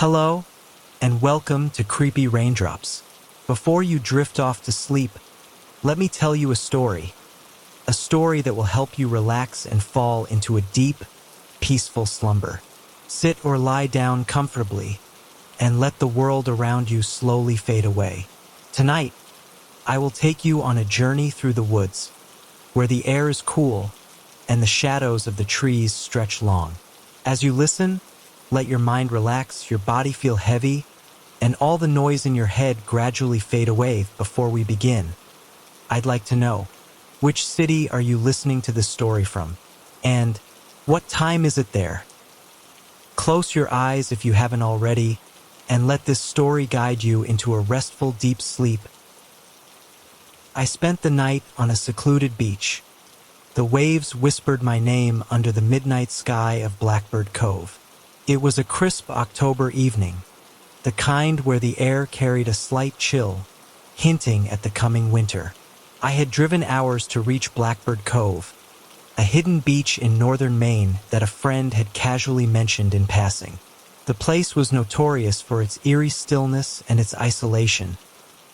Hello, and welcome to Creepy Raindrops. Before you drift off to sleep, let me tell you a story. A story that will help you relax and fall into a deep, peaceful slumber. Sit or lie down comfortably, and let the world around you slowly fade away. Tonight, I will take you on a journey through the woods, where the air is cool and the shadows of the trees stretch long. As you listen, let your mind relax, your body feel heavy, and all the noise in your head gradually fade away. Before we begin, I'd like to know, which city are you listening to this story from? And what time is it there? Close your eyes if you haven't already, and let this story guide you into a restful, deep sleep. I spent the night on a secluded beach. The waves whispered my name under the midnight sky of Blackbird Cove. It was a crisp October evening, the kind where the air carried a slight chill, hinting at the coming winter. I had driven hours to reach Blackbird Cove, a hidden beach in northern Maine that a friend had casually mentioned in passing. The place was notorious for its eerie stillness and its isolation,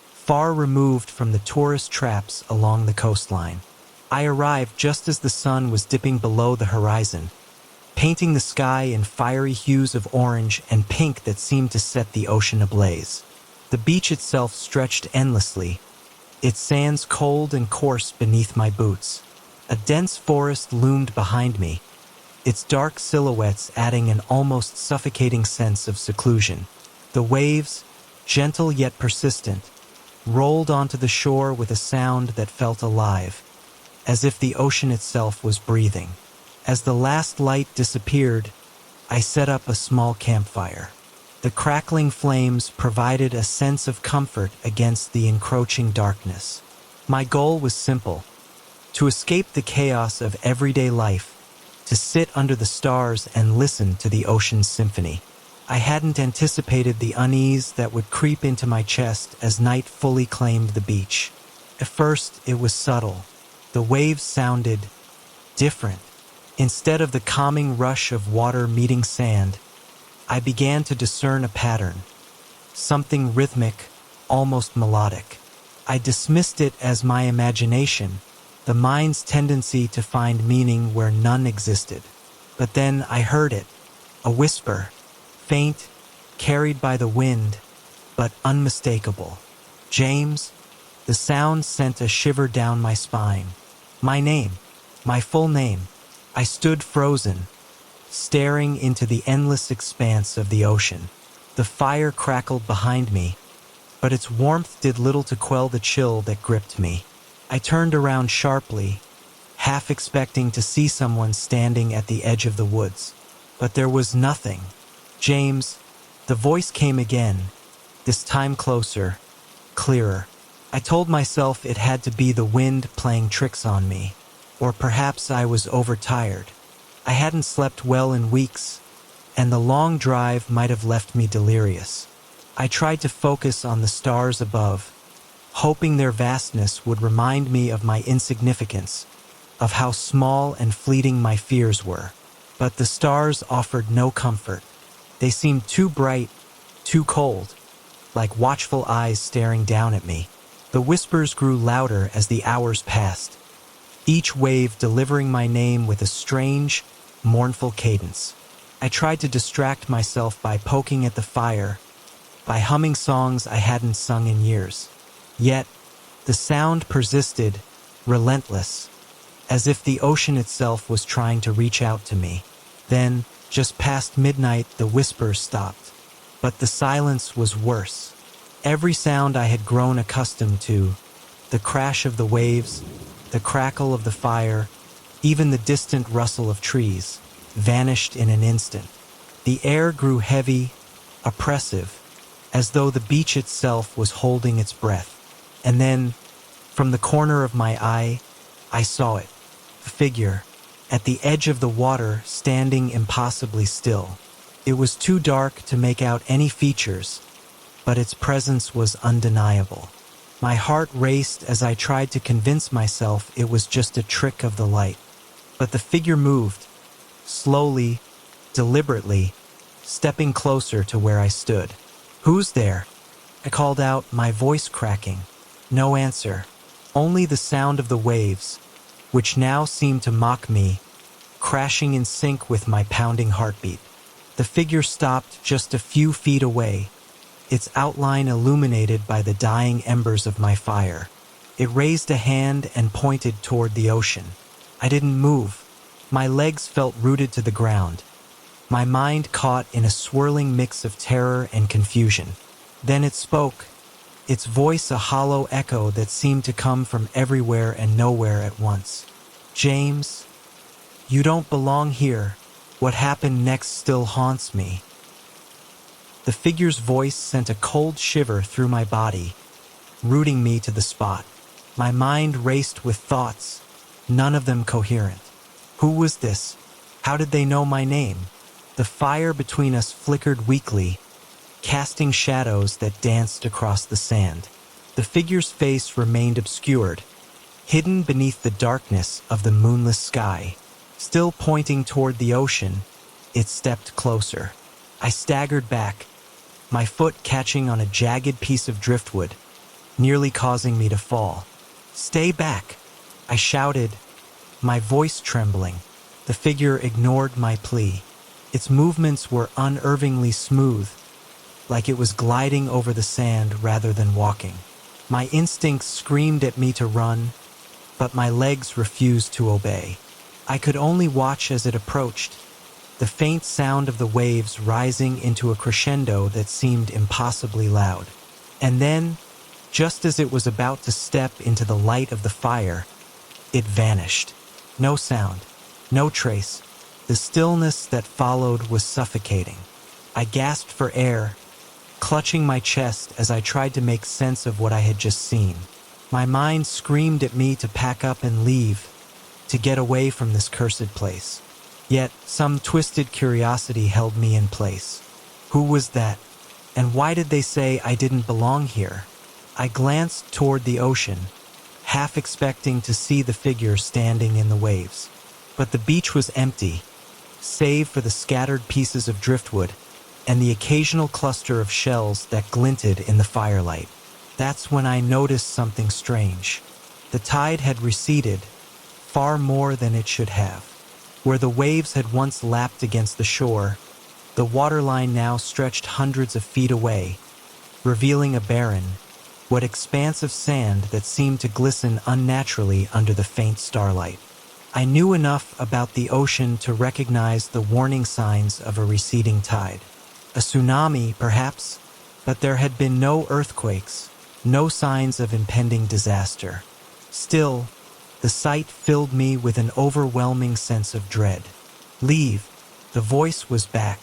far removed from the tourist traps along the coastline. I arrived just as the sun was dipping below the horizon, painting the sky in fiery hues of orange and pink that seemed to set the ocean ablaze. The beach itself stretched endlessly, its sands cold and coarse beneath my boots. A dense forest loomed behind me, its dark silhouettes adding an almost suffocating sense of seclusion. The waves, gentle yet persistent, rolled onto the shore with a sound that felt alive, as if the ocean itself was breathing. As the last light disappeared, I set up a small campfire. The crackling flames provided a sense of comfort against the encroaching darkness. My goal was simple: to escape the chaos of everyday life, to sit under the stars and listen to the ocean's symphony. I hadn't anticipated the unease that would creep into my chest as night fully claimed the beach. At first, it was subtle. The waves sounded different. Instead of the calming rush of water meeting sand, I began to discern a pattern, something rhythmic, almost melodic. I dismissed it as my imagination, the mind's tendency to find meaning where none existed. But then I heard it, a whisper, faint, carried by the wind, but unmistakable. James. The sound sent a shiver down my spine. My name, my full name. I stood frozen, staring into the endless expanse of the ocean. The fire crackled behind me, but its warmth did little to quell the chill that gripped me. I turned around sharply, half expecting to see someone standing at the edge of the woods. But there was nothing. James, the voice came again, this time closer, clearer. I told myself it had to be the wind playing tricks on me, or perhaps I was overtired. I hadn't slept well in weeks, and the long drive might have left me delirious. I tried to focus on the stars above, hoping their vastness would remind me of my insignificance, of how small and fleeting my fears were. But the stars offered no comfort. They seemed too bright, too cold, like watchful eyes staring down at me. The whispers grew louder as the hours passed, each wave delivering my name with a strange, mournful cadence. I tried to distract myself by poking at the fire, by humming songs I hadn't sung in years. Yet, the sound persisted, relentless, as if the ocean itself was trying to reach out to me. Then, just past midnight, the whispers stopped. But the silence was worse. Every sound I had grown accustomed to, the crash of the waves, the crackle of the fire, even the distant rustle of trees, vanished in an instant. The air grew heavy, oppressive, as though the beach itself was holding its breath. And then, from the corner of my eye, I saw it, a figure, at the edge of the water, standing impossibly still. It was too dark to make out any features, but its presence was undeniable. My heart raced as I tried to convince myself it was just a trick of the light. But the figure moved, slowly, deliberately, stepping closer to where I stood. "Who's there?" I called out, my voice cracking. No answer, only the sound of the waves, which now seemed to mock me, crashing in sync with my pounding heartbeat. The figure stopped just a few feet away, its outline illuminated by the dying embers of my fire. It raised a hand and pointed toward the ocean. I didn't move. My legs felt rooted to the ground, my mind caught in a swirling mix of terror and confusion. Then it spoke, its voice a hollow echo that seemed to come from everywhere and nowhere at once. "James, you don't belong here. What happened next still haunts me." The figure's voice sent a cold shiver through my body, rooting me to the spot. My mind raced with thoughts, none of them coherent. Who was this? How did they know my name? The fire between us flickered weakly, casting shadows that danced across the sand. The figure's face remained obscured, hidden beneath the darkness of the moonless sky. Still pointing toward the ocean, it stepped closer. I staggered back, my foot catching on a jagged piece of driftwood, nearly causing me to fall. "Stay back," I shouted, my voice trembling. The figure ignored my plea. Its movements were unnervingly smooth, like it was gliding over the sand rather than walking. My instincts screamed at me to run, but my legs refused to obey. I could only watch as it approached, the faint sound of the waves rising into a crescendo that seemed impossibly loud. And then, just as it was about to step into the light of the fire, it vanished. No sound, no trace. The stillness that followed was suffocating. I gasped for air, clutching my chest as I tried to make sense of what I had just seen. My mind screamed at me to pack up and leave, to get away from this cursed place. Yet some twisted curiosity held me in place. Who was that? And why did they say I didn't belong here? I glanced toward the ocean, half expecting to see the figure standing in the waves. But the beach was empty, save for the scattered pieces of driftwood and the occasional cluster of shells that glinted in the firelight. That's when I noticed something strange. The tide had receded, far more than it should have. Where the waves had once lapped against the shore, the waterline now stretched hundreds of feet away, revealing a barren, wet expanse of sand that seemed to glisten unnaturally under the faint starlight. I knew enough about the ocean to recognize the warning signs of a receding tide. A tsunami, perhaps, but there had been no earthquakes, no signs of impending disaster. Still, the sight filled me with an overwhelming sense of dread. "Leave," the voice was back,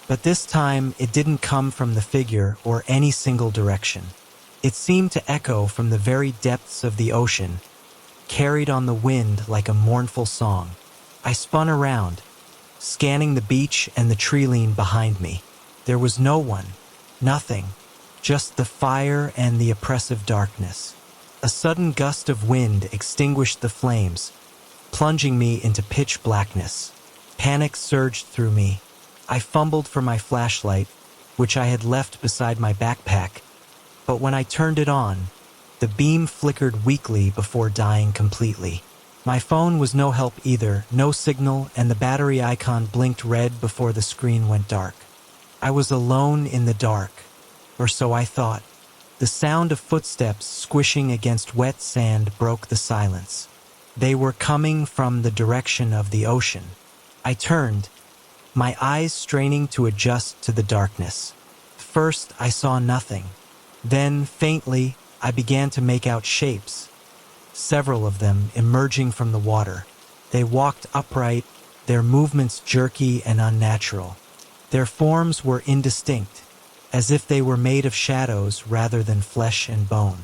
but this time it didn't come from the figure or any single direction. It seemed to echo from the very depths of the ocean, carried on the wind like a mournful song. I spun around, scanning the beach and the tree-line behind me. There was no one, nothing, just the fire and the oppressive darkness. A sudden gust of wind extinguished the flames, plunging me into pitch blackness. Panic surged through me. I fumbled for my flashlight, which I had left beside my backpack, but when I turned it on, the beam flickered weakly before dying completely. My phone was no help either, no signal, and the battery icon blinked red before the screen went dark. I was alone in the dark, or so I thought. The sound of footsteps squishing against wet sand broke the silence. They were coming from the direction of the ocean. I turned, my eyes straining to adjust to the darkness. First, I saw nothing. Then, faintly, I began to make out shapes, several of them emerging from the water. They walked upright, their movements jerky and unnatural. Their forms were indistinct, as if they were made of shadows rather than flesh and bone.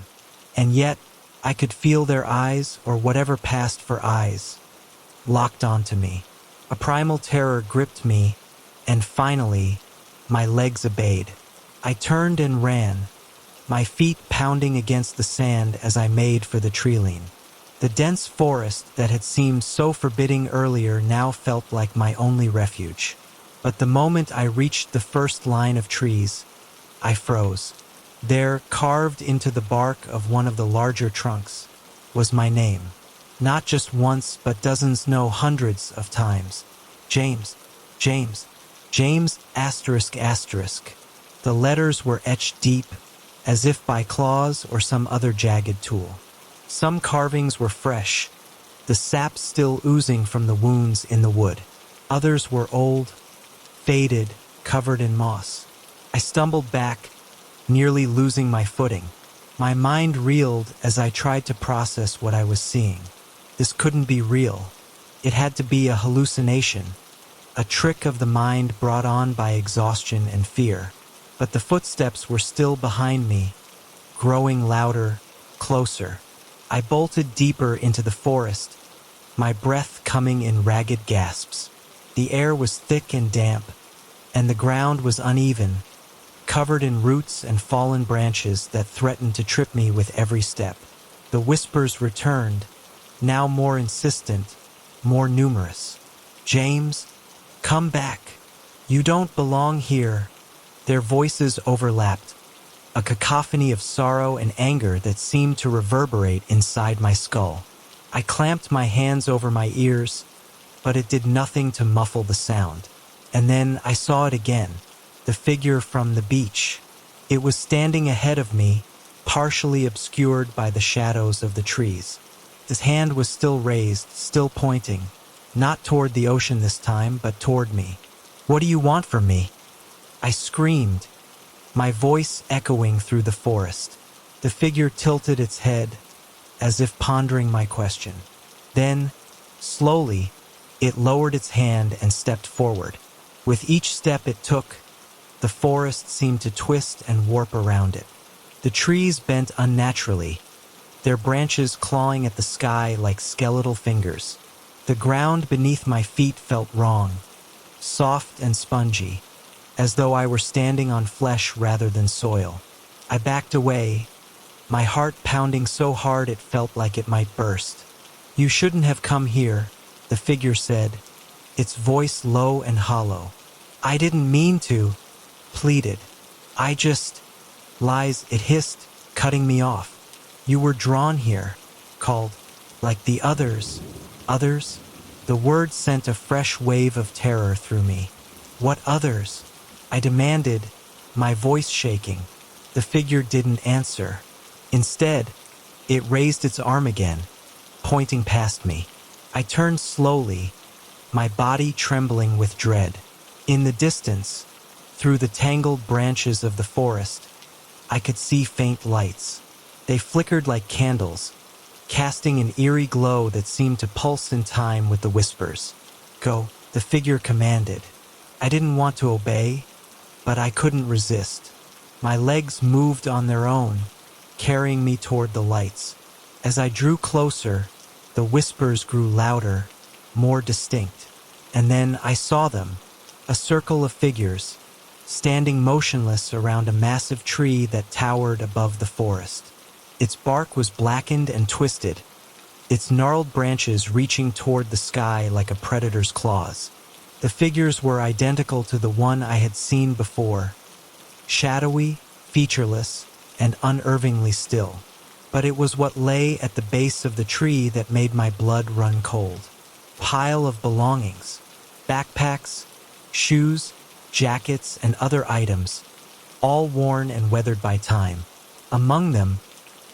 And yet, I could feel their eyes, or whatever passed for eyes, locked onto me. A primal terror gripped me, and finally, my legs obeyed. I turned and ran, my feet pounding against the sand as I made for the tree-line. The dense forest that had seemed so forbidding earlier now felt like my only refuge. But the moment I reached the first line of trees, I froze. There, carved into the bark of one of the larger trunks, was my name. Not just once, but dozens, no, hundreds of times. James, James, James asterisk asterisk. The letters were etched deep, as if by claws or some other jagged tool. Some carvings were fresh, the sap still oozing from the wounds in the wood. Others were old, faded, covered in moss. I stumbled back, nearly losing my footing. My mind reeled as I tried to process what I was seeing. This couldn't be real. It had to be a hallucination, a trick of the mind brought on by exhaustion and fear. But the footsteps were still behind me, growing louder, closer. I bolted deeper into the forest, my breath coming in ragged gasps. The air was thick and damp, and the ground was uneven, covered in roots and fallen branches that threatened to trip me with every step. The whispers returned, now more insistent, more numerous. James, come back. You don't belong here. Their voices overlapped, a cacophony of sorrow and anger that seemed to reverberate inside my skull. I clamped my hands over my ears, but it did nothing to muffle the sound. And then I saw it again, the figure from the beach. It was standing ahead of me, partially obscured by the shadows of the trees. His hand was still raised, still pointing, not toward the ocean this time, but toward me. "What do you want from me?" I screamed, my voice echoing through the forest. The figure tilted its head, as if pondering my question. Then, slowly, it lowered its hand and stepped forward. With each step it took, the forest seemed to twist and warp around it. The trees bent unnaturally, their branches clawing at the sky like skeletal fingers. The ground beneath my feet felt wrong, soft and spongy, as though I were standing on flesh rather than soil. I backed away, my heart pounding so hard it felt like it might burst. "You shouldn't have come here," the figure said, its voice low and hollow. "I didn't mean to," pleaded. "I just..." "Lies," it hissed, cutting me off. "You were drawn here, called, like the others." "Others?" The word sent a fresh wave of terror through me. "What others?" I demanded, my voice shaking. The figure didn't answer. Instead, it raised its arm again, pointing past me. I turned slowly, my body trembling with dread. In the distance, through the tangled branches of the forest, I could see faint lights. They flickered like candles, casting an eerie glow that seemed to pulse in time with the whispers. "Go," the figure commanded. I didn't want to obey, but I couldn't resist. My legs moved on their own, carrying me toward the lights. As I drew closer, the whispers grew louder, more distinct. And then I saw them, a circle of figures, standing motionless around a massive tree that towered above the forest. Its bark was blackened and twisted, its gnarled branches reaching toward the sky like a predator's claws. The figures were identical to the one I had seen before, shadowy, featureless, and unnervingly still. But it was what lay at the base of the tree that made my blood run cold. Pile of belongings, backpacks, shoes, jackets, and other items, all worn and weathered by time. Among them,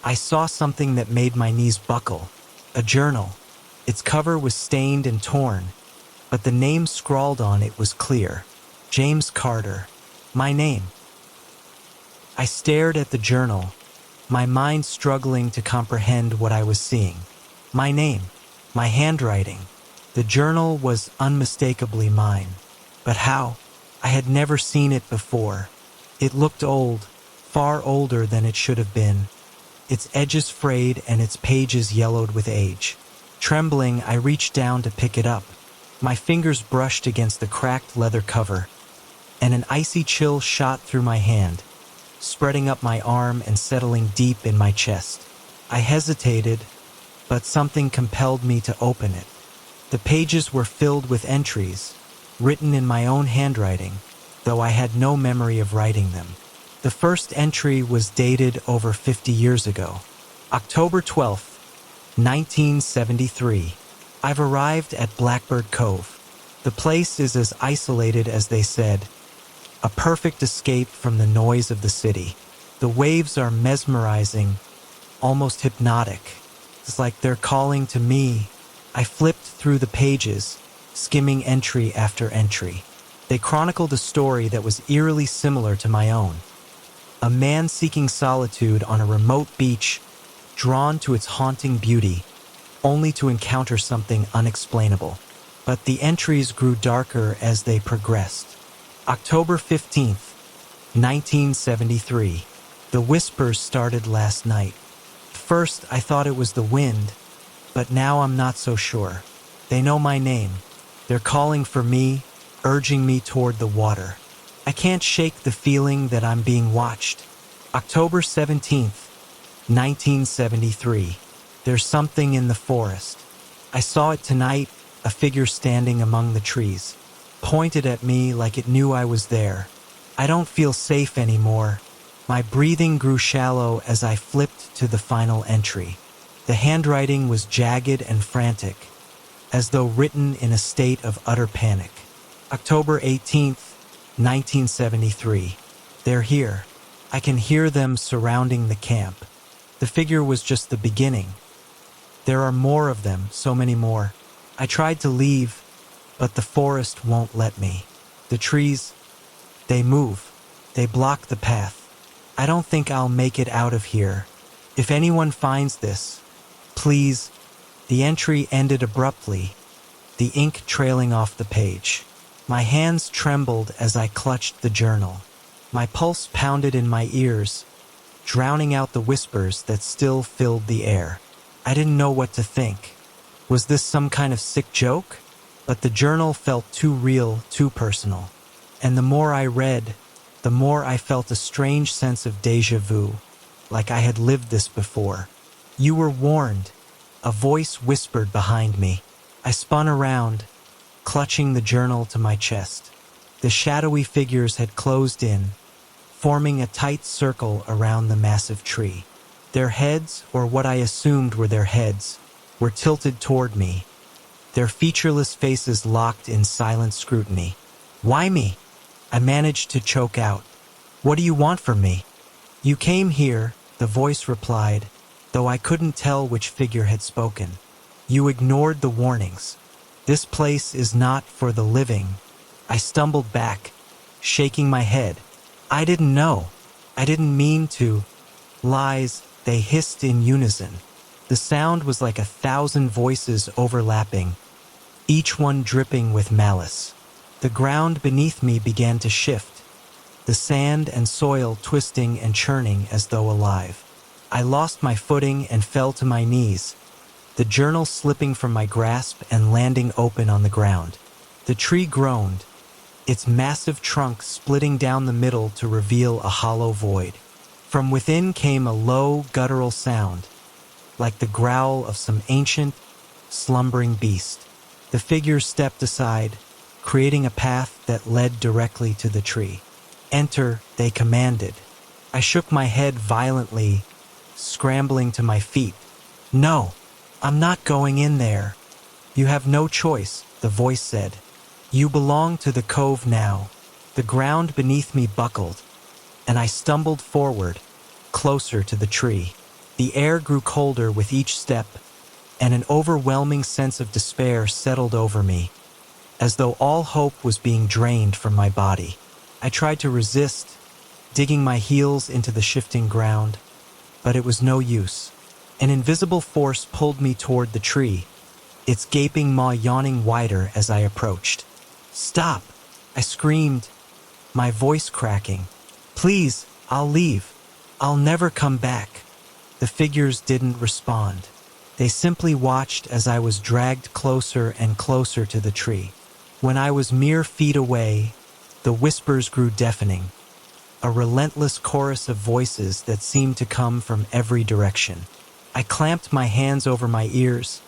I saw something that made my knees buckle, a journal. Its cover was stained and torn, but the name scrawled on it was clear. James Carter. My name. I stared at the journal, my mind struggling to comprehend what I was seeing. My name, my handwriting. The journal was unmistakably mine. But how? I had never seen it before. It looked old, far older than it should have been. Its edges frayed and its pages yellowed with age. Trembling, I reached down to pick it up. My fingers brushed against the cracked leather cover, and an icy chill shot through my hand, spreading up my arm and settling deep in my chest. I hesitated, but something compelled me to open it. The pages were filled with entries, written in my own handwriting, though I had no memory of writing them. The first entry was dated over 50 years ago. October 12th, 1973. I've arrived at Blackbird Cove. The place is as isolated as they said, a perfect escape from the noise of the city. The waves are mesmerizing, almost hypnotic. It's like they're calling to me. I flipped through the pages, skimming entry after entry. They chronicled a story that was eerily similar to my own. A man seeking solitude on a remote beach, drawn to its haunting beauty, only to encounter something unexplainable. But the entries grew darker as they progressed. October 15th, 1973. The whispers started last night. First, I thought it was the wind, but now I'm not so sure. They know my name. They're calling for me, urging me toward the water. I can't shake the feeling that I'm being watched. October 17th, 1973. There's something in the forest. I saw it tonight, a figure standing among the trees. Pointed at me like it knew I was there. I don't feel safe anymore. My breathing grew shallow as I flipped to the final entry. The handwriting was jagged and frantic, as though written in a state of utter panic. October 18th, 1973. They're here. I can hear them surrounding the camp. The figure was just the beginning. There are more of them, so many more. I tried to leave, but the forest won't let me. The trees, they move. They block the path. I don't think I'll make it out of here. If anyone finds this, please. The entry ended abruptly, the ink trailing off the page. My hands trembled as I clutched the journal. My pulse pounded in my ears, drowning out the whispers that still filled the air. I didn't know what to think. Was this some kind of sick joke? But the journal felt too real, too personal. And the more I read, the more I felt a strange sense of déjà vu, like I had lived this before. You were warned, a voice whispered behind me. I spun around, clutching the journal to my chest. The shadowy figures had closed in, forming a tight circle around the massive tree. Their heads, or what I assumed were their heads, were tilted toward me, their featureless faces locked in silent scrutiny. Why me? I managed to choke out. What do you want from me? You came here, the voice replied, though I couldn't tell which figure had spoken. You ignored the warnings. This place is not for the living. I stumbled back, shaking my head. I didn't know. I didn't mean to. Lies, they hissed in unison. The sound was like 1,000 voices overlapping, each one dripping with malice. The ground beneath me began to shift, the sand and soil twisting and churning as though alive. I lost my footing and fell to my knees, the journal slipping from my grasp and landing open on the ground. The tree groaned, its massive trunk splitting down the middle to reveal a hollow void. From within came a low, guttural sound, like the growl of some ancient, slumbering beast. The figures stepped aside, creating a path that led directly to the tree. Enter, they commanded. I shook my head violently, scrambling to my feet. No, I'm not going in there. You have no choice, the voice said. You belong to the cove now. The ground beneath me buckled, and I stumbled forward, closer to the tree. The air grew colder with each step, and an overwhelming sense of despair settled over me, as though all hope was being drained from my body. I tried to resist, digging my heels into the shifting ground, but it was no use. An invisible force pulled me toward the tree, its gaping maw yawning wider as I approached. Stop! I screamed, my voice cracking. Please, I'll leave. I'll never come back. The figures didn't respond. They simply watched as I was dragged closer and closer to the tree. When I was mere feet away, the whispers grew deafening, a relentless chorus of voices that seemed to come from every direction. I clamped my hands over my ears,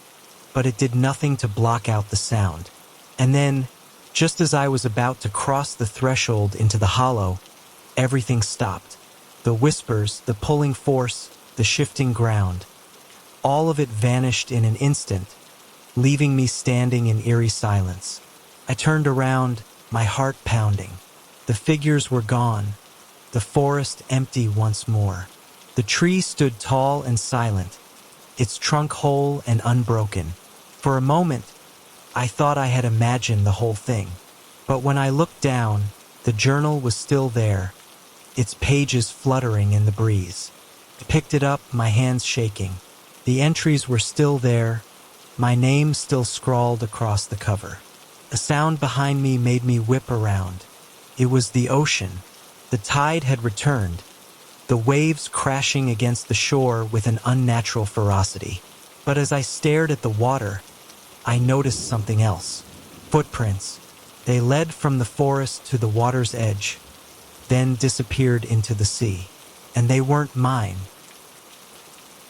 but it did nothing to block out the sound. And then, Just as I was about to cross the threshold into the hollow, everything stopped. The whispers, the pulling force, the shifting ground. All of it vanished in an instant, leaving me standing in eerie silence. I turned around, my heart pounding. The figures were gone, the forest empty once more. The tree stood tall and silent, its trunk whole and unbroken. For a moment, I thought I had imagined the whole thing. But when I looked down, the journal was still there, its pages fluttering in the breeze. I picked it up, my hands shaking. The entries were still there, my name still scrawled across the cover. A sound behind me made me whip around. It was the ocean. The tide had returned, the waves crashing against the shore with an unnatural ferocity. But as I stared at the water, I noticed something else. Footprints. They led from the forest to the water's edge, then disappeared into the sea. And they weren't mine.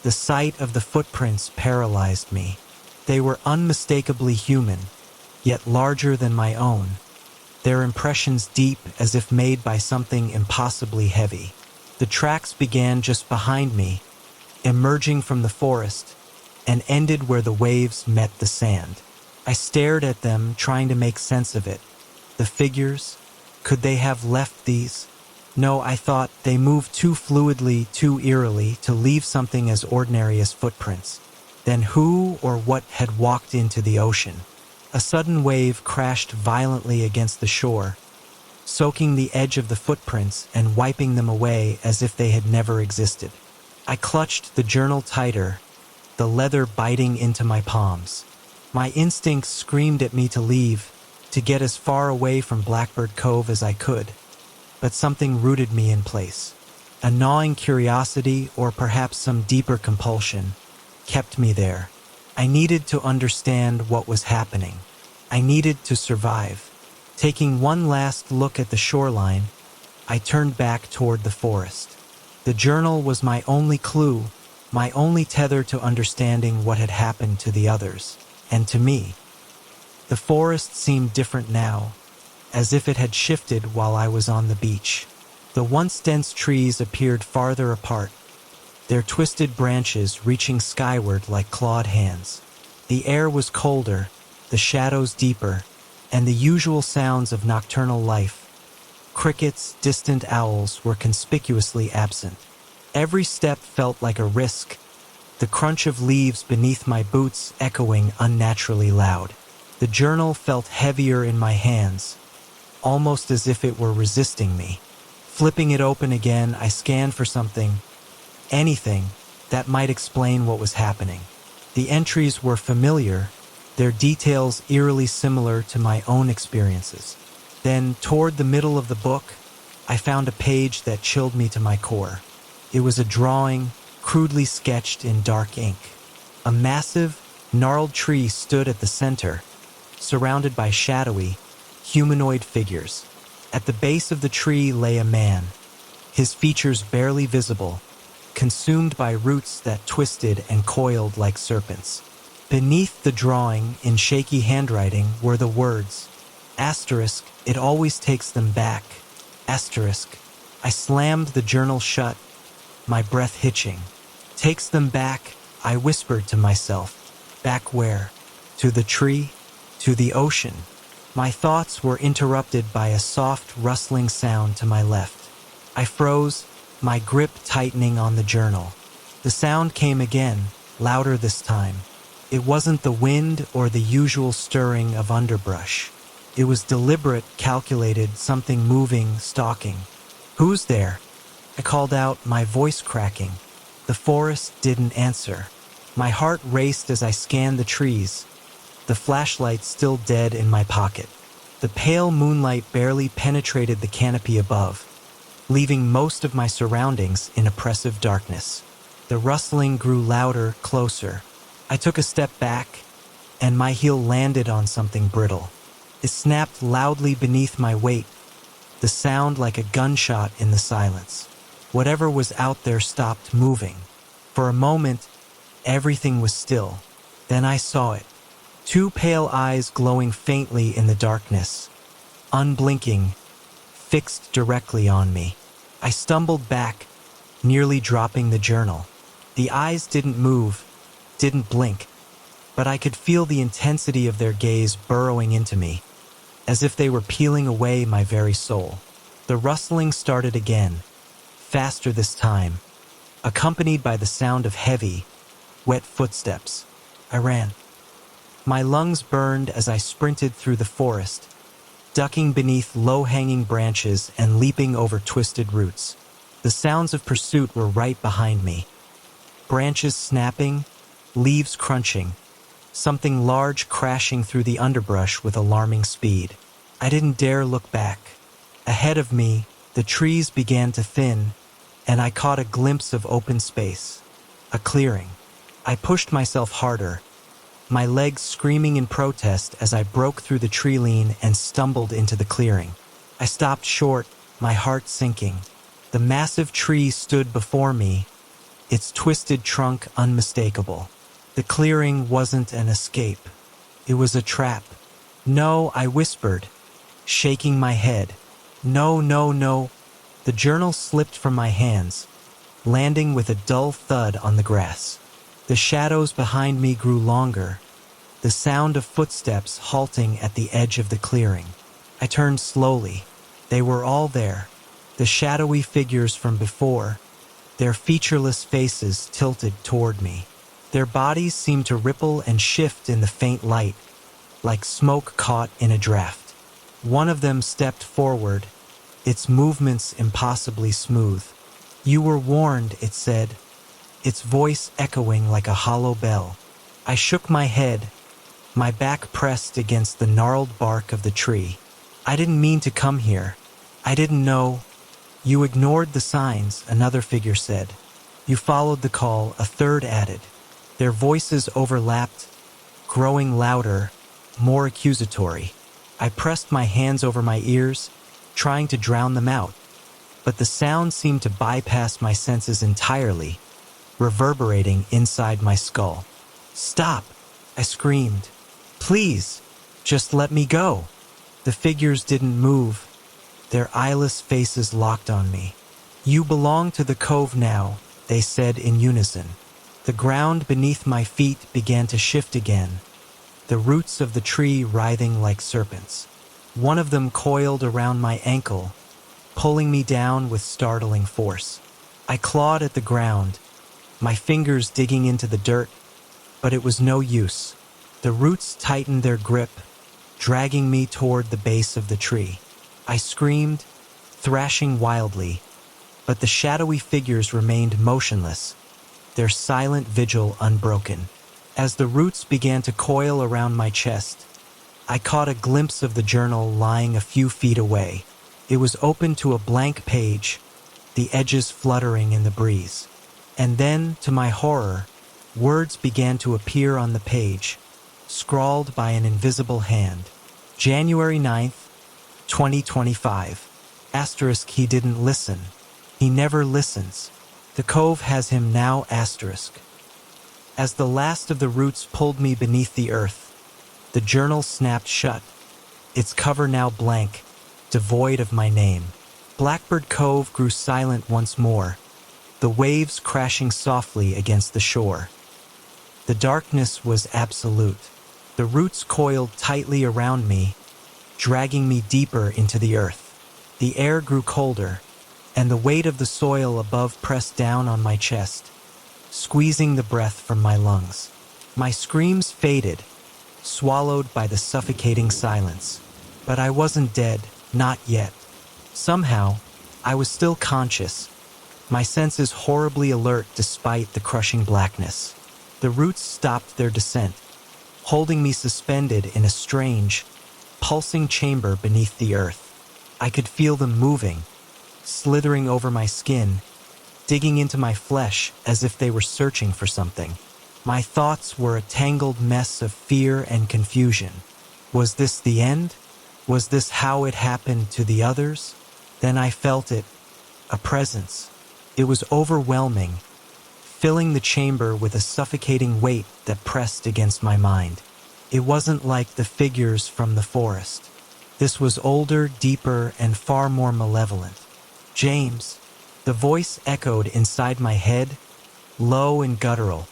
The sight of the footprints paralyzed me. They were unmistakably human, yet larger than my own. Their impressions deep, as if made by something impossibly heavy. The tracks began just behind me, emerging from the forest, and ended where the waves met the sand. I stared at them, trying to make sense of it. The figures, could they have left these? No, I thought, they moved too fluidly, too eerily, to leave something as ordinary as footprints. Then who or what had walked into the ocean? A sudden wave crashed violently against the shore, soaking the edge of the footprints and wiping them away as if they had never existed. I clutched the journal tighter, the leather biting into my palms. My instincts screamed at me to leave, to get as far away from Blackbird Cove as I could. But something rooted me in place. A gnawing curiosity, or perhaps some deeper compulsion, kept me there. I needed to understand what was happening. I needed to survive. Taking one last look at the shoreline, I turned back toward the forest. The journal was my only clue, my only tether to understanding what had happened to the others, and to me. The forest seemed different now, as if it had shifted while I was on the beach. The once dense trees appeared farther apart, their twisted branches reaching skyward like clawed hands. The air was colder, the shadows deeper, and the usual sounds of nocturnal life, crickets, distant owls, were conspicuously absent. Every step felt like a risk, the crunch of leaves beneath my boots echoing unnaturally loud. The journal felt heavier in my hands, almost as if it were resisting me. Flipping it open again, I scanned for something, anything, that might explain what was happening. The entries were familiar, their details eerily similar to my own experiences. Then, toward the middle of the book, I found a page that chilled me to my core. It was a drawing, crudely sketched in dark ink. A massive, gnarled tree stood at the center, surrounded by shadowy, humanoid figures. At the base of the tree lay a man, his features barely visible, consumed by roots that twisted and coiled like serpents. Beneath the drawing, in shaky handwriting, were the words, "Asterisk, it always takes them back. Asterisk." I slammed the journal shut, my breath hitching. "Takes them back," I whispered to myself. Back where? To the tree? To the ocean? My thoughts were interrupted by a soft, rustling sound to my left. I froze, my grip tightening on the journal. The sound came again, louder this time. It wasn't the wind or the usual stirring of underbrush. It was deliberate, calculated, something moving, stalking. "Who's there?" I called out, my voice cracking. The forest didn't answer. My heart raced as I scanned the trees, the flashlight still dead in my pocket. The pale moonlight barely penetrated the canopy above, leaving most of my surroundings in oppressive darkness. The rustling grew louder, closer. I took a step back, and my heel landed on something brittle. It snapped loudly beneath my weight, the sound like a gunshot in the silence. Whatever was out there stopped moving. For a moment, everything was still. Then I saw it. Two pale eyes glowing faintly in the darkness, unblinking, fixed directly on me. I stumbled back, nearly dropping the journal. The eyes didn't move, didn't blink, but I could feel the intensity of their gaze burrowing into me, as if they were peeling away my very soul. The rustling started again, faster this time, accompanied by the sound of heavy, wet footsteps. I ran. My lungs burned as I sprinted through the forest, ducking beneath low-hanging branches and leaping over twisted roots. The sounds of pursuit were right behind me. Branches snapping, leaves crunching, something large crashing through the underbrush with alarming speed. I didn't dare look back. Ahead of me, the trees began to thin, and I caught a glimpse of open space, a clearing. I pushed myself harder, my legs screaming in protest as I broke through the tree line and stumbled into the clearing. I stopped short, my heart sinking. The massive tree stood before me, its twisted trunk unmistakable. The clearing wasn't an escape. It was a trap. "No," I whispered, shaking my head. "No, no, no." The journal slipped from my hands, landing with a dull thud on the grass. The shadows behind me grew longer, the sound of footsteps halting at the edge of the clearing. I turned slowly. They were all there, the shadowy figures from before, their featureless faces tilted toward me. Their bodies seemed to ripple and shift in the faint light, like smoke caught in a draft. One of them stepped forward, its movements impossibly smooth. "You were warned," it said, its voice echoing like a hollow bell. I shook my head, my back pressed against the gnarled bark of the tree. "I didn't mean to come here. I didn't know." "You ignored the signs," another figure said. "You followed the call," a third added. Their voices overlapped, growing louder, more accusatory. I pressed my hands over my ears, trying to drown them out, but the sound seemed to bypass my senses entirely, reverberating inside my skull. "Stop!" I screamed. "Please, just let me go." The figures didn't move, their eyeless faces locked on me. "You belong to the cove now," they said in unison. The ground beneath my feet began to shift again, the roots of the tree writhing like serpents. One of them coiled around my ankle, pulling me down with startling force. I clawed at the ground, my fingers digging into the dirt, but it was no use. The roots tightened their grip, dragging me toward the base of the tree. I screamed, thrashing wildly, but the shadowy figures remained motionless, their silent vigil unbroken. As the roots began to coil around my chest, I caught a glimpse of the journal lying a few feet away. It was open to a blank page, the edges fluttering in the breeze. And then, to my horror, words began to appear on the page, scrawled by an invisible hand. January 9th, 2025. Asterisk, he didn't listen. He never listens. The cove has him now, asterisk. As the last of the roots pulled me beneath the earth, the journal snapped shut, its cover now blank, devoid of my name. Blackbird Cove grew silent once more, the waves crashing softly against the shore. The darkness was absolute. The roots coiled tightly around me, dragging me deeper into the earth. The air grew colder, and the weight of the soil above pressed down on my chest, squeezing the breath from my lungs. My screams faded, swallowed by the suffocating silence. But I wasn't dead, not yet. Somehow, I was still conscious, my senses horribly alert despite the crushing blackness. The roots stopped their descent, holding me suspended in a strange, pulsing chamber beneath the earth. I could feel them moving, slithering over my skin, digging into my flesh as if they were searching for something. My thoughts were a tangled mess of fear and confusion. Was this the end? Was this how it happened to the others? Then I felt it, a presence. It was overwhelming, filling the chamber with a suffocating weight that pressed against my mind. It wasn't like the figures from the forest. This was older, deeper, and far more malevolent. James. The voice echoed inside my head, low and guttural,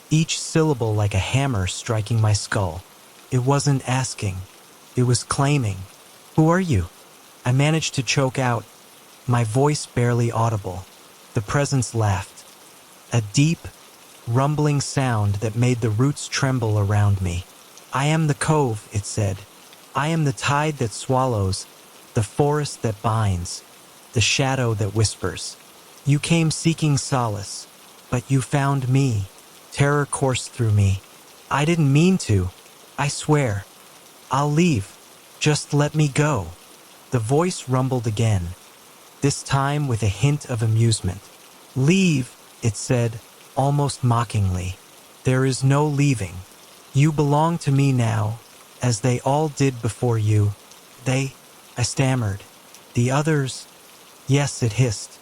each syllable like a hammer striking my skull. It wasn't asking. It was claiming. Who are you? I managed to choke out, my voice barely audible. The presence laughed. A deep, rumbling sound that made the roots tremble around me. I am the cove, it said. I am the tide that swallows, the forest that binds, the shadow that whispers. You came seeking solace, but you found me. Terror coursed through me. I didn't mean to. I swear. I'll leave. Just let me go. The voice rumbled again, this time with a hint of amusement. Leave, it said, almost mockingly. There is no leaving. You belong to me now, as they all did before you. They, I stammered. The others, yes, it hissed.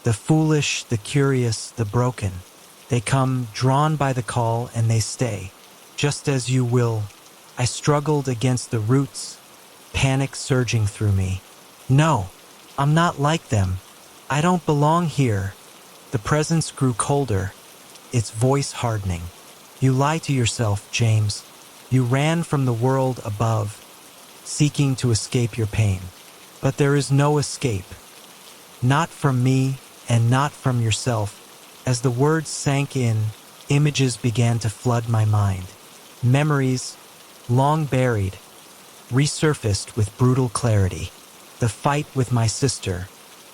The foolish, the curious, the broken. They come drawn by the call and they stay, just as you will. I struggled against the roots, panic surging through me. No, I'm not like them. I don't belong here. The presence grew colder, its voice hardening. You lie to yourself, James. You ran from the world above, seeking to escape your pain. But there is no escape. Not from me and not from yourself. As the words sank in, images began to flood my mind. Memories, long buried, resurfaced with brutal clarity. The fight with my sister,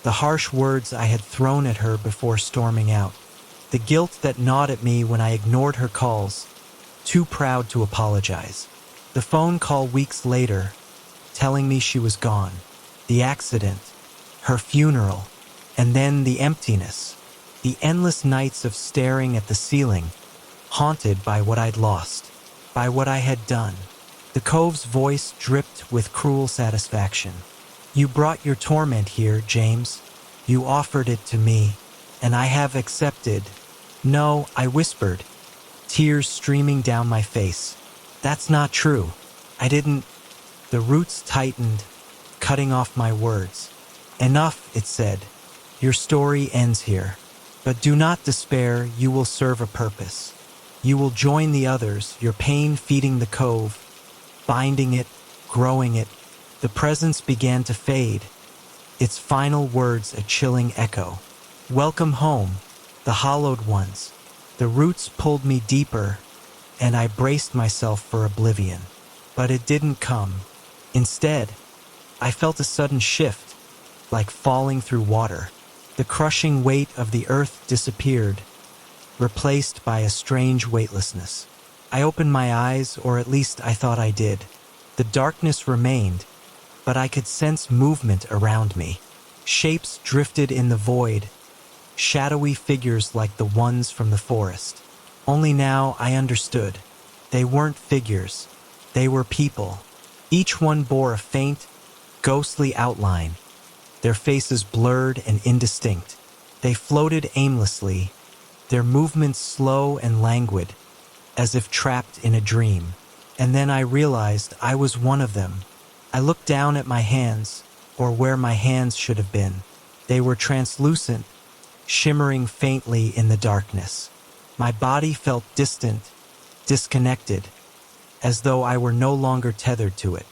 the harsh words I had thrown at her before storming out, the guilt that gnawed at me when I ignored her calls, too proud to apologize. The phone call weeks later, telling me she was gone, the accident, her funeral, and then the emptiness, the endless nights of staring at the ceiling, haunted by what I'd lost, by what I had done. The cove's voice dripped with cruel satisfaction. You brought your torment here, James. You offered it to me, and I have accepted. No, I whispered, tears streaming down my face. That's not true. I didn't. The roots tightened, cutting off my words. Enough, it said. Your story ends here. But do not despair, you will serve a purpose. You will join the others, your pain feeding the cove, binding it, growing it. The presence began to fade, its final words a chilling echo. Welcome home, the hollowed ones. The roots pulled me deeper, and I braced myself for oblivion. But it didn't come. Instead, I felt a sudden shift, like falling through water. The crushing weight of the earth disappeared, replaced by a strange weightlessness. I opened my eyes, or at least I thought I did. The darkness remained, but I could sense movement around me. Shapes drifted in the void, shadowy figures like the ones from the forest. Only now I understood. They weren't figures. They were people. Each one bore a faint, ghostly outline, their faces blurred and indistinct. They floated aimlessly, their movements slow and languid, as if trapped in a dream. And then I realized I was one of them. I looked down at my hands, or where my hands should have been. They were translucent, shimmering faintly in the darkness. My body felt distant, disconnected, as though I were no longer tethered to it.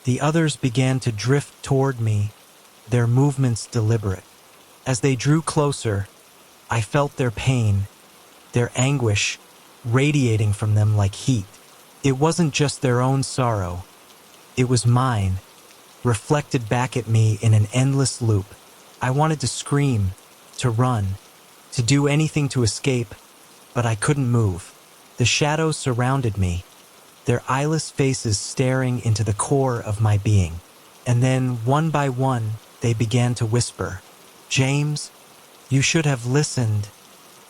The others began to drift toward me, their movements deliberate. As they drew closer, I felt their pain, their anguish, radiating from them like heat. It wasn't just their own sorrow. It was mine, reflected back at me in an endless loop. I wanted to scream, to run, to do anything to escape, but I couldn't move. The shadows surrounded me, their eyeless faces staring into the core of my being. And then, one by one, they began to whisper, "James, you should have listened.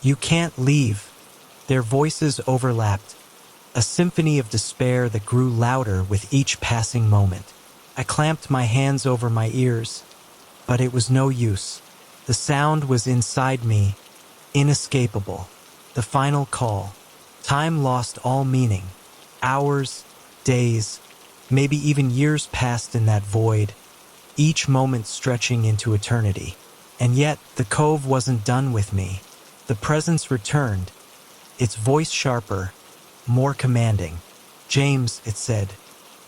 You can't leave." Their voices overlapped, a symphony of despair that grew louder with each passing moment. I clamped my hands over my ears, but it was no use. The sound was inside me, inescapable. The final call. Time lost all meaning. Hours, Days, maybe even years passed in that void, each moment stretching into eternity. And yet, the cove wasn't done with me. The presence returned, its voice sharper, more commanding. "James," it said,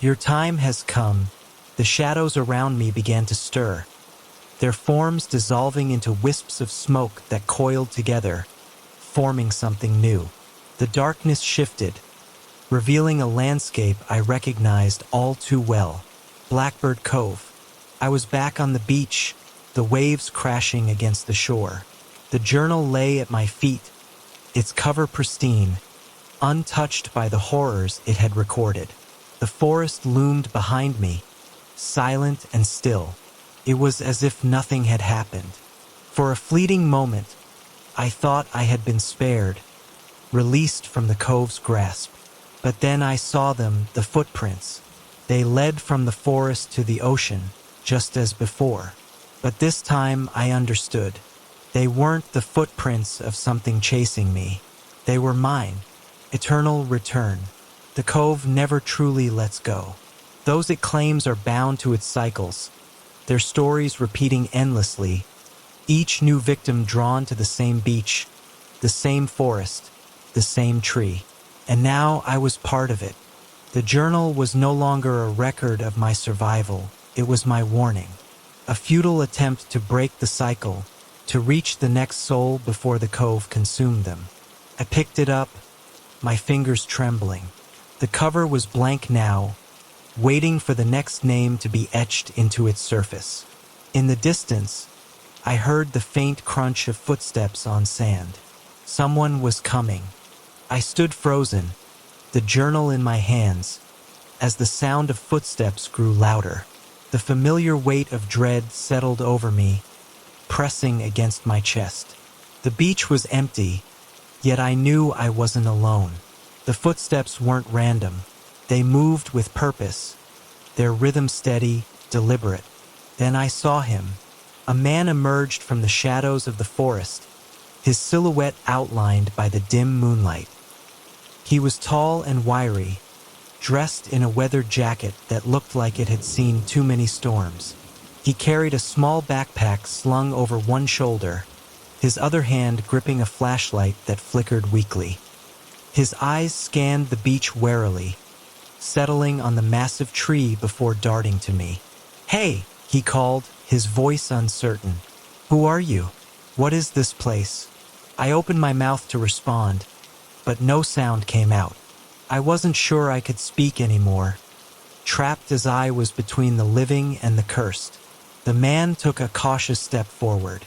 "your time has come." The shadows around me began to stir, their forms dissolving into wisps of smoke that coiled together, forming something new. The darkness shifted, revealing a landscape I recognized all too well. Blackbird Cove. I was back on the beach, the waves crashing against the shore. The journal lay at my feet, its cover pristine, untouched by the horrors it had recorded. The forest loomed behind me, silent and still. It was as if nothing had happened. For a fleeting moment, I thought I had been spared, released from the cove's grasp. But then I saw them, the footprints. They led from the forest to the ocean, just as before. But this time I understood. They weren't the footprints of something chasing me. They were mine. Eternal return. The cove never truly lets go. Those it claims are bound to its cycles, their stories repeating endlessly, each new victim drawn to the same beach, the same forest, the same tree. And now I was part of it. The journal was no longer a record of my survival, it was my warning. A futile attempt to break the cycle, to reach the next soul before the cove consumed them. I picked it up, my fingers trembling. The cover was blank now, waiting for the next name to be etched into its surface. In the distance, I heard the faint crunch of footsteps on sand. Someone was coming. I stood frozen, the journal in my hands, as the sound of footsteps grew louder. The familiar weight of dread settled over me, pressing against my chest. The beach was empty, yet I knew I wasn't alone. The footsteps weren't random. They moved with purpose, their rhythm steady, deliberate. Then I saw him. A man emerged from the shadows of the forest, his silhouette outlined by the dim moonlight. He was tall and wiry, dressed in a weathered jacket that looked like it had seen too many storms. He carried a small backpack slung over one shoulder, his other hand gripping a flashlight that flickered weakly. His eyes scanned the beach warily, settling on the massive tree before darting to me. "Hey," he called, his voice uncertain. "Who are you? What is this place?" I opened my mouth to respond, but no sound came out. I wasn't sure I could speak anymore, trapped as I was between the living and the cursed. The man took a cautious step forward.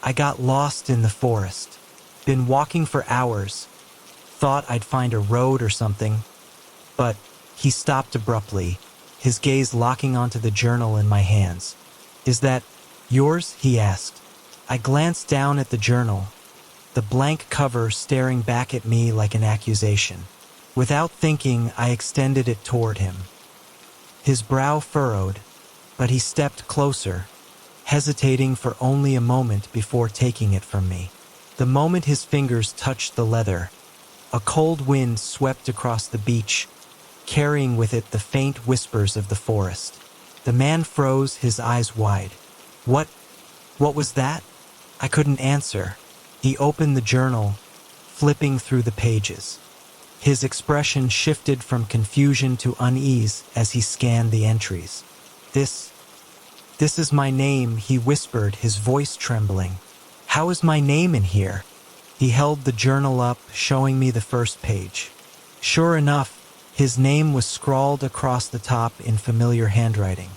"I got lost in the forest. Been walking for hours. Thought I'd find a road or something. But..." He stopped abruptly, his gaze locking onto the journal in my hands. "Is that yours?" he asked. I glanced down at the journal, the blank cover staring back at me like an accusation. Without thinking, I extended it toward him. His brow furrowed, but he stepped closer, hesitating for only a moment before taking it from me. The moment his fingers touched the leather, a cold wind swept across the beach, carrying with it the faint whispers of the forest. The man froze, his eyes wide. What was that?" I couldn't answer. He opened the journal, flipping through the pages. His expression shifted from confusion to unease as he scanned the entries. This is my name," he whispered, his voice trembling. "How is my name in here?" He held the journal up, showing me the first page. Sure enough, his name was scrawled across the top in familiar handwriting.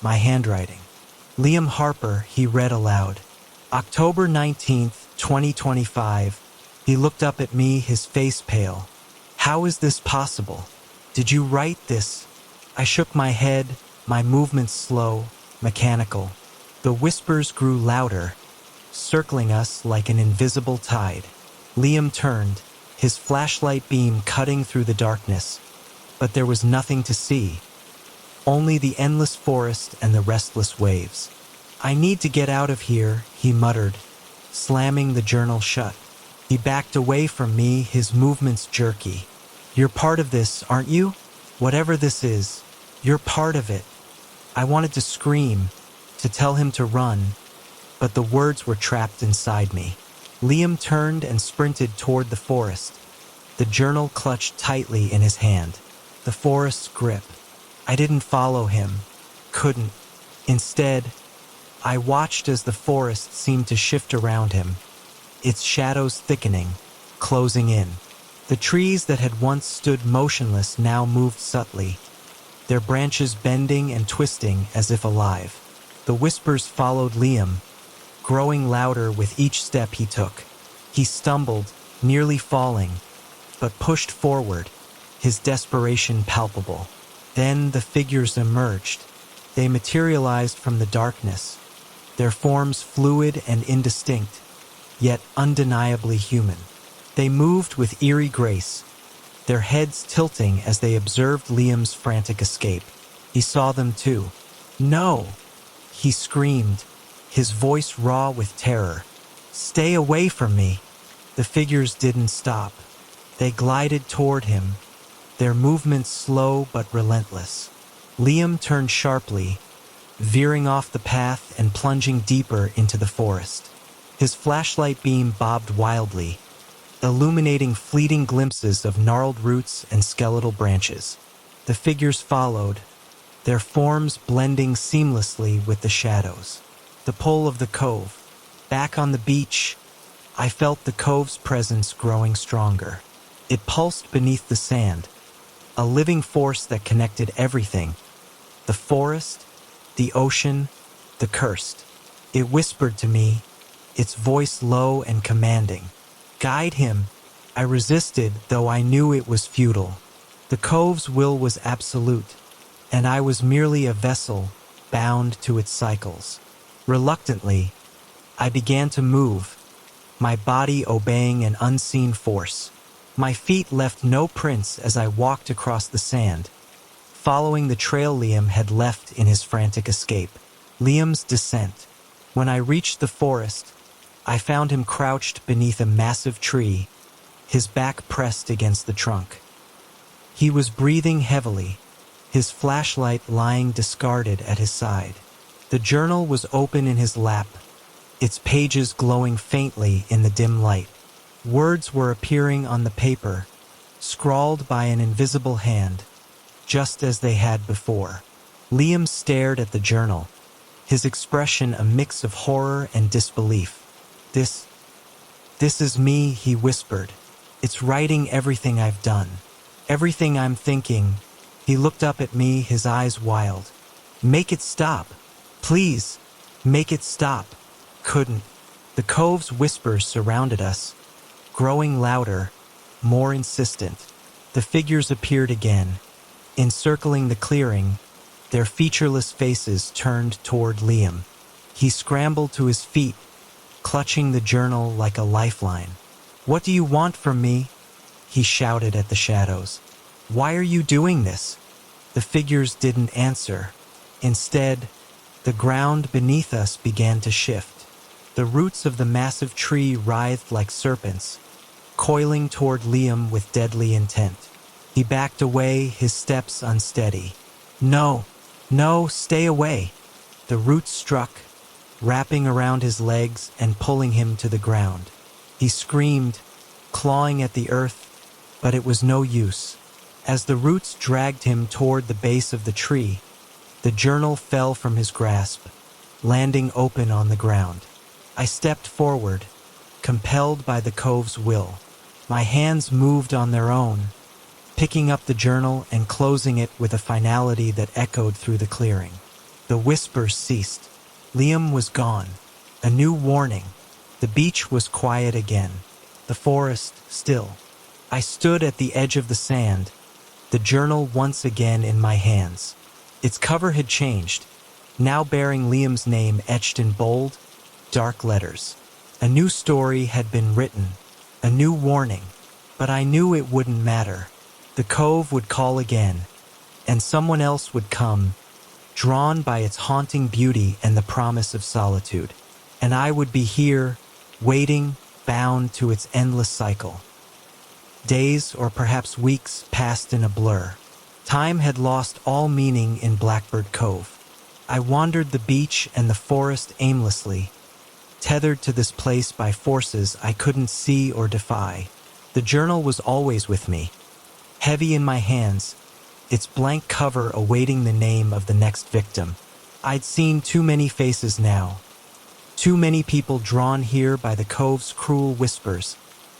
My handwriting. "Liam Harper," he read aloud. "October 19th, 2025. He looked up at me, his face pale. "How is this possible? Did you write this?" I shook my head, my movements slow, mechanical. The whispers grew louder, circling us like an invisible tide. Liam turned, his flashlight beam cutting through the darkness. But there was nothing to see. Only the endless forest and the restless waves. "I need to get out of here," he muttered, slamming the journal shut. He backed away from me, his movements jerky. "You're part of this, aren't you?" Whatever this is, you're part of it. I wanted to scream, to tell him to run, but the words were trapped inside me. Liam turned and sprinted toward the forest, the journal clutched tightly in his hand. The forest's grip. I didn't follow him. Couldn't. Instead, I watched as the forest seemed to shift around him, its shadows thickening, closing in. The trees that had once stood motionless now moved subtly, their branches bending and twisting as if alive. The whispers followed Liam, growing louder with each step he took. He stumbled, nearly falling, but pushed forward, his desperation palpable. Then the figures emerged. They materialized from the darkness, their forms fluid and indistinct, yet undeniably human. They moved with eerie grace, their heads tilting as they observed Liam's frantic escape. He saw them too. "No!" he screamed, his voice raw with terror. "Stay away from me!" The figures didn't stop. They glided toward him, their movements slow but relentless. Liam turned sharply, veering off the path and plunging deeper into the forest. His flashlight beam bobbed wildly, illuminating fleeting glimpses of gnarled roots and skeletal branches. The figures followed, their forms blending seamlessly with the shadows. The pull of the cove. Back on the beach, I felt the cove's presence growing stronger. It pulsed beneath the sand, a living force that connected everything. The forest, the ocean, the cursed. It whispered to me, its voice low and commanding. "Guide him." I resisted, though I knew it was futile. The cove's will was absolute, and I was merely a vessel bound to its cycles. Reluctantly, I began to move, my body obeying an unseen force. My feet left no prints as I walked across the sand, following the trail Liam had left in his frantic escape. Liam's descent. When I reached the forest, I found him crouched beneath a massive tree, his back pressed against the trunk. He was breathing heavily, his flashlight lying discarded at his side. The journal was open in his lap, its pages glowing faintly in the dim light. Words were appearing on the paper, scrawled by an invisible hand, just as they had before. Liam stared at the journal, his expression a mix of horror and disbelief. This is me," he whispered. "It's writing everything I've done, everything I'm thinking." He looked up at me, his eyes wild. "Make it stop. Please, make it stop." Couldn't. The cove's whispers surrounded us, growing louder, more insistent. The figures appeared again, encircling the clearing, their featureless faces turned toward Liam. He scrambled to his feet, clutching the journal like a lifeline. "What do you want from me?" he shouted at the shadows. "Why are you doing this?" The figures didn't answer. Instead, the ground beneath us began to shift. The roots of the massive tree writhed like serpents, coiling toward Liam with deadly intent. He backed away, his steps unsteady. "No, no, stay away." The roots struck, wrapping around his legs and pulling him to the ground. He screamed, clawing at the earth, but it was no use. As the roots dragged him toward the base of the tree, the journal fell from his grasp, landing open on the ground. I stepped forward, compelled by the cove's will. My hands moved on their own, picking up the journal and closing it with a finality that echoed through the clearing. The whispers ceased. Liam was gone. A new warning. The beach was quiet again, the forest still. I stood at the edge of the sand, the journal once again in my hands. Its cover had changed, now bearing Liam's name etched in bold, dark letters. A new story had been written, a new warning, but I knew it wouldn't matter. The cove would call again, and someone else would come, drawn by its haunting beauty and the promise of solitude. And I would be here, waiting, bound to its endless cycle. Days, or perhaps weeks, passed in a blur. Time had lost all meaning in Blackbird Cove. I wandered the beach and the forest aimlessly, tethered to this place by forces I couldn't see or defy. The journal was always with me, heavy in my hands, its blank cover awaiting the name of the next victim. I'd seen too many faces now, too many people drawn here by the cove's cruel whispers,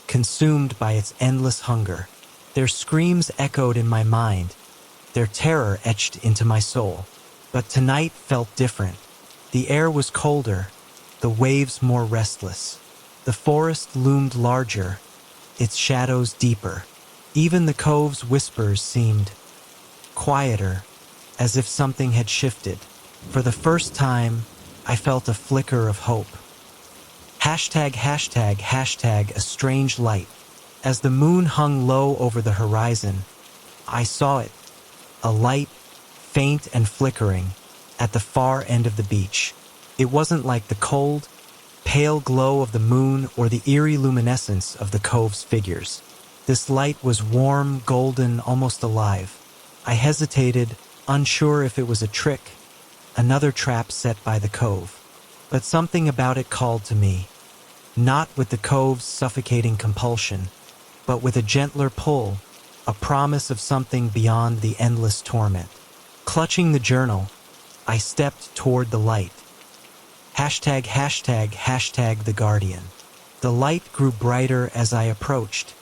consumed by its endless hunger. Their screams echoed in my mind, their terror etched into my soul. But tonight felt different. The air was colder, the waves more restless. The forest loomed larger, its shadows deeper. Even the cove's whispers seemed quieter, as if something had shifted. For the first time, I felt a flicker of hope. Hashtag a strange light. As the moon hung low over the horizon, I saw it, a light, faint and flickering, at the far end of the beach. It wasn't like the cold, pale glow of the moon or the eerie luminescence of the cove's figures. This light was warm, golden, almost alive. I hesitated, unsure if it was a trick, another trap set by the cove. But something about it called to me, not with the cove's suffocating compulsion, but with a gentler pull, a promise of something beyond the endless torment. Clutching the journal, I stepped toward the light. Hashtag the guardian. The light grew brighter as I approached,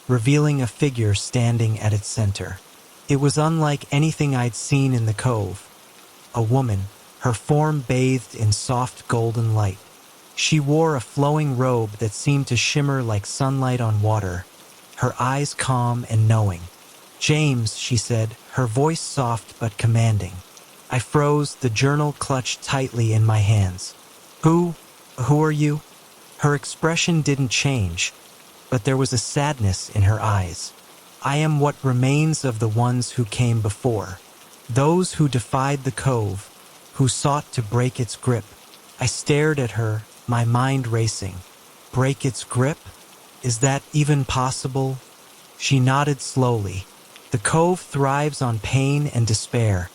revealing a figure standing at its center. It was unlike anything I'd seen in the cove. A woman, her form bathed in soft golden light. She wore a flowing robe that seemed to shimmer like sunlight on water, her eyes calm and knowing. "James," she said, her voice soft but commanding. I froze, the journal clutched tightly in my hands. Who are you?" Her expression didn't change, but there was a sadness in her eyes. "I am what remains of the ones who came before, those who defied the cove, who sought to break its grip." I stared at her, my mind racing. Break its grip? Is that even possible? She nodded slowly. The cove thrives on pain and despair,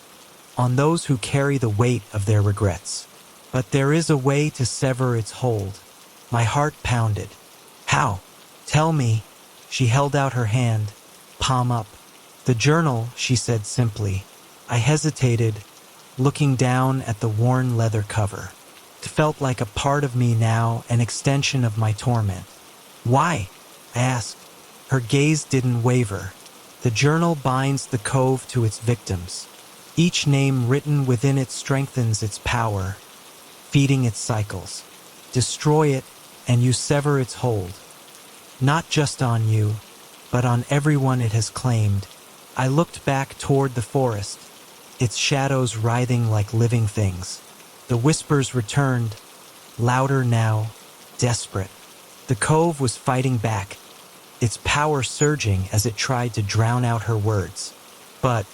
on those who carry the weight of their regrets. But there is a way to sever its hold. My heart pounded. "How? Tell me." She held out her hand, palm up. "The journal," she said simply. I hesitated, looking down at the worn leather cover. It felt like a part of me now, an extension of my torment. "Why?" I asked. Her gaze didn't waver. "The journal binds the cove to its victims. Each name written within it strengthens its power, feeding its cycles. Destroy it, and you sever its hold. Not just on you, but on everyone it has claimed." I looked back toward the forest, its shadows writhing like living things. The whispers returned, louder now, desperate. The cove was fighting back, its power surging as it tried to drown out her words. "But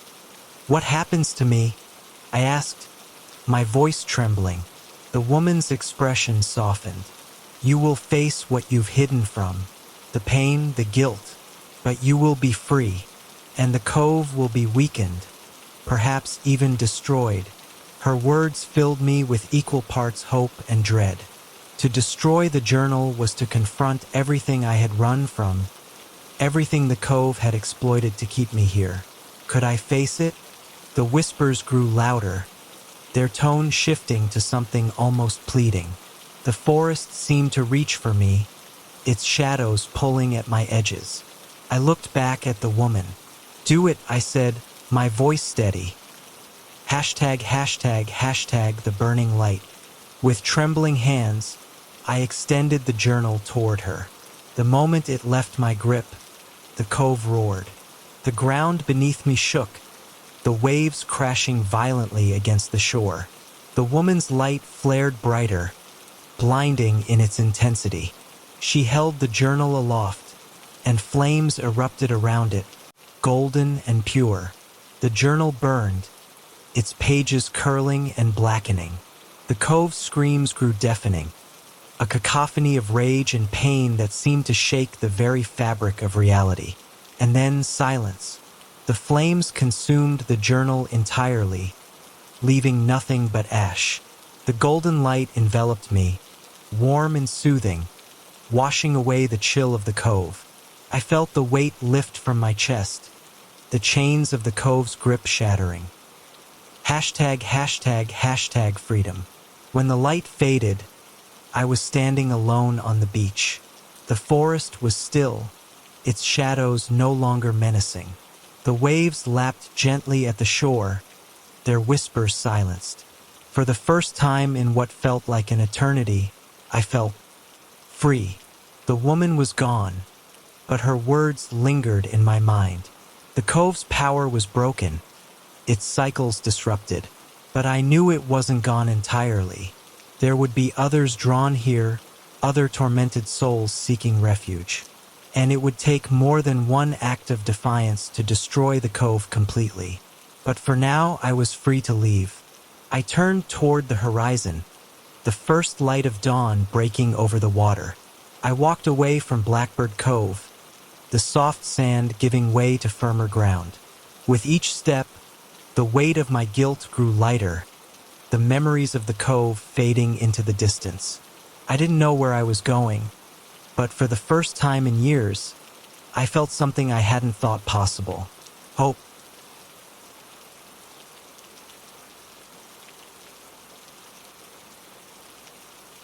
what happens to me?" I asked, my voice trembling. The woman's expression softened. "You will face what you've hidden from, the pain, the guilt, but you will be free, and the cove will be weakened, perhaps even destroyed." Her words filled me with equal parts hope and dread. To destroy the journal was to confront everything I had run from, everything the cove had exploited to keep me here. Could I face it? The whispers grew louder, their tone shifting to something almost pleading. The forest seemed to reach for me, its shadows pulling at my edges. I looked back at the woman. "Do it," I said, my voice steady. Hashtag the burning light. With trembling hands, I extended the journal toward her. The moment it left my grip, the cove roared. The ground beneath me shook, the waves crashing violently against the shore. The woman's light flared brighter, blinding in its intensity. She held the journal aloft, and flames erupted around it, golden and pure. The journal burned, its pages curling and blackening. The cove's screams grew deafening, a cacophony of rage and pain that seemed to shake the very fabric of reality. And then silence. The flames consumed the journal entirely, leaving nothing but ash. The golden light enveloped me, warm and soothing, washing away the chill of the cove. I felt the weight lift from my chest, the chains of the cove's grip shattering. Hashtag freedom. When the light faded, I was standing alone on the beach. The forest was still, its shadows no longer menacing. The waves lapped gently at the shore, their whispers silenced. For the first time in what felt like an eternity, I felt free. The woman was gone, but her words lingered in my mind. The cove's power was broken, its cycles disrupted, but I knew it wasn't gone entirely. There would be others drawn here, other tormented souls seeking refuge. And it would take more than one act of defiance to destroy the cove completely. But for now, I was free to leave. I turned toward the horizon, the first light of dawn breaking over the water. I walked away from Blackbird Cove, the soft sand giving way to firmer ground. With each step, the weight of my guilt grew lighter, the memories of the cove fading into the distance. I didn't know where I was going, but for the first time in years, I felt something I hadn't thought possible. Hope.